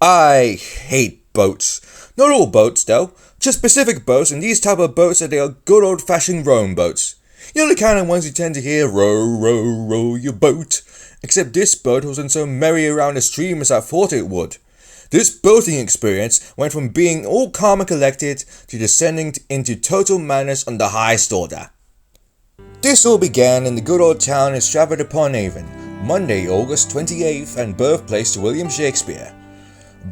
I hate boats. Not all boats, though. Just specific boats, and these type of boats they are good old-fashioned rowing boats. You know the kind of ones you tend to hear, row, row, row your boat. Except this boat wasn't so merry around the stream as I thought it would. This boating experience went from being all calm and collected to descending into total madness on the highest order. This all began in the good old town of Stratford-upon-Avon, Monday, August 28th, and birthplace to William Shakespeare.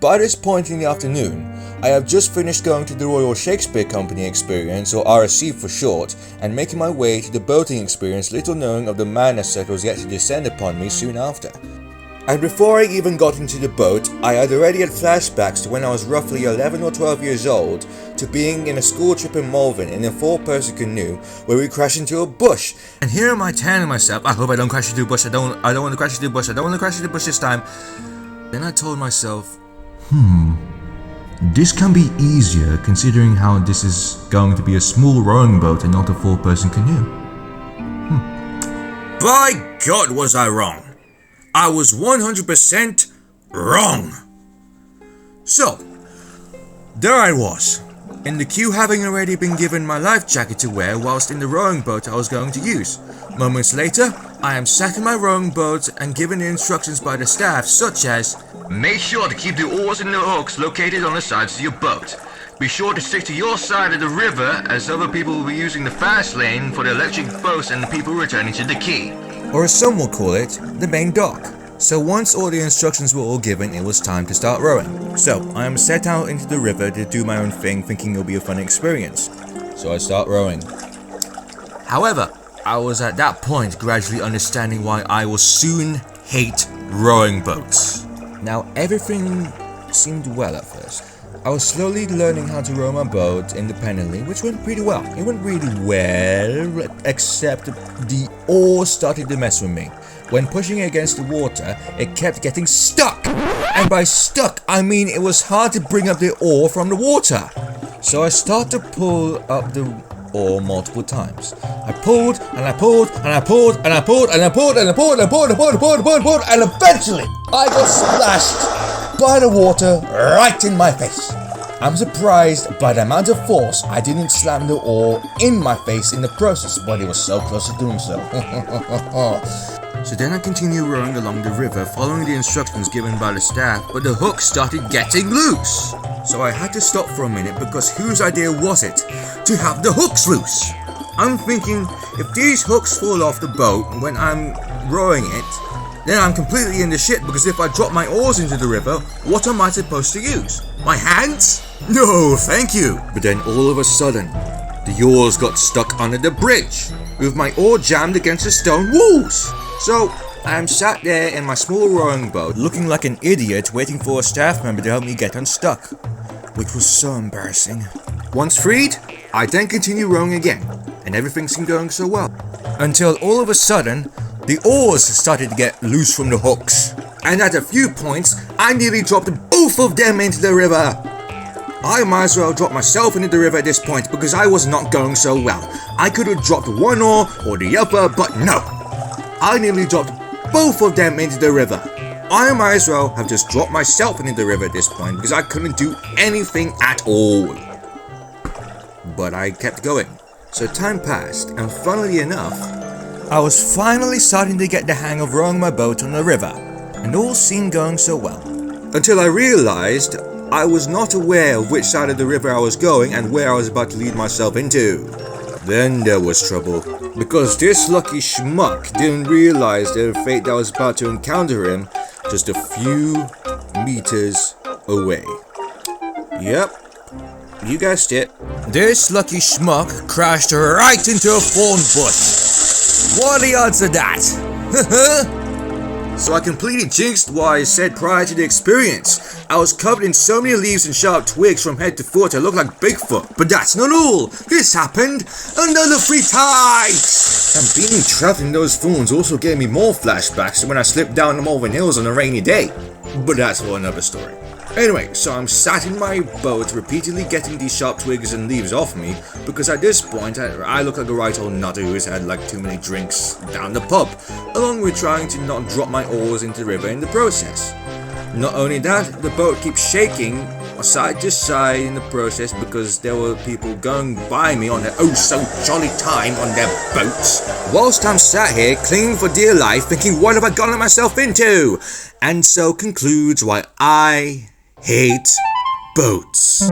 By this point in the afternoon, I have just finished going to the Royal Shakespeare Company experience, or RSC for short, and making my way to the boating experience, little knowing of the madness that was yet to descend upon me soon after. And before I even got into the boat, I had already had flashbacks to when I was roughly 11 or 12 years old, to being in a school trip in Malvern in a 4-person canoe where we crashed into a bush. And here am I telling myself, I hope I don't crash into a bush, I don't want to crash into a bush, I don't want to crash into a bush this time. Then I told myself, this can be easier considering how this is going to be a small rowing boat and not a 4-person canoe. By God, was I wrong. I was 100% wrong. So, there I was, in the queue, having already been given my life jacket to wear whilst in the rowing boat I was going to use. Moments later, I am sat in my rowing boat and given instructions by the staff such as, make sure to keep the oars and the hooks located on the sides of your boat. Be sure to stick to your side of the river, as other people will be using the fast lane for the electric boats and the people returning to the quay. Or as some will call it, the main dock. So once all the instructions were all given, it was time to start rowing. So I am set out into the river to do my own thing, thinking it'll be a fun experience. So I start rowing. However, I was at that point gradually understanding why I will soon hate rowing boats. Now everything seemed well at first. I was slowly learning how to row my boat independently, which went pretty well. It went really well, except the oar started to mess with me. When pushing it against the water, it kept getting stuck. And by stuck, I mean it was hard to bring up the oar from the water. So I started to pull up the oar multiple times. I pulled, and I pulled, and I pulled, and I pulled, and I pulled, and I pulled, and I pulled, and I pulled, and I pulled, and I pulled, and eventually I got splashed by the water right in my face. I'm surprised by the amount of force I didn't slam the oar in my face in the process, but it was so close to doing so. So then I continued rowing along the river, following the instructions given by the staff, but the hook started getting loose. So I had to stop for a minute, because whose idea was it to have the hooks loose? I'm thinking, if these hooks fall off the boat when I'm rowing it, then I'm completely in the shit, because if I drop my oars into the river, what am I supposed to use? My hands? No, thank you. But then all of a sudden, the oars got stuck under the bridge, with my oar jammed against the stone walls. So, I'm sat there in my small rowing boat, looking like an idiot, waiting for a staff member to help me get unstuck, which was so embarrassing. Once freed, I then continued rowing again, and everything seemed going so well. Until all of a sudden, the oars started to get loose from the hooks, and at a few points, I nearly dropped both of them into the river. I might as well drop myself into the river at this point, because I was not going so well. I could have dropped one oar or the other, but no. I nearly dropped both of them into the river. I might as well have just dropped myself into the river at this point, because I couldn't do anything at all. But I kept going. So time passed, and funnily enough, I was finally starting to get the hang of rowing my boat on the river, and all seemed going so well. Until I realized I was not aware of which side of the river I was going and where I was about to lead myself into. Then there was trouble, because this lucky schmuck didn't realize the fate that was about to encounter him just a few meters away. Yep, you guessed it. This lucky schmuck crashed right into a thorn bush. What are the odds of that? So I completely jinxed what I said prior to the experience. I was covered in so many leaves and sharp twigs from head to foot I looked like Bigfoot. But that's not all. This happened another 3 times. And being trapped in those thorns also gave me more flashbacks to when I slipped down the Malvern Hills on a rainy day. But that's for another story. Anyway, so I'm sat in my boat repeatedly getting these sharp twigs and leaves off me, because at this point I look like a right old nutter who's had like too many drinks down the pub, along with trying to not drop my oars into the river in the process. Not only that, the boat keeps shaking side to side in the process because there were people going by me on their oh so jolly time on their boats, whilst I'm sat here clinging for dear life thinking what have I gotten myself into? And so concludes why I hate boats.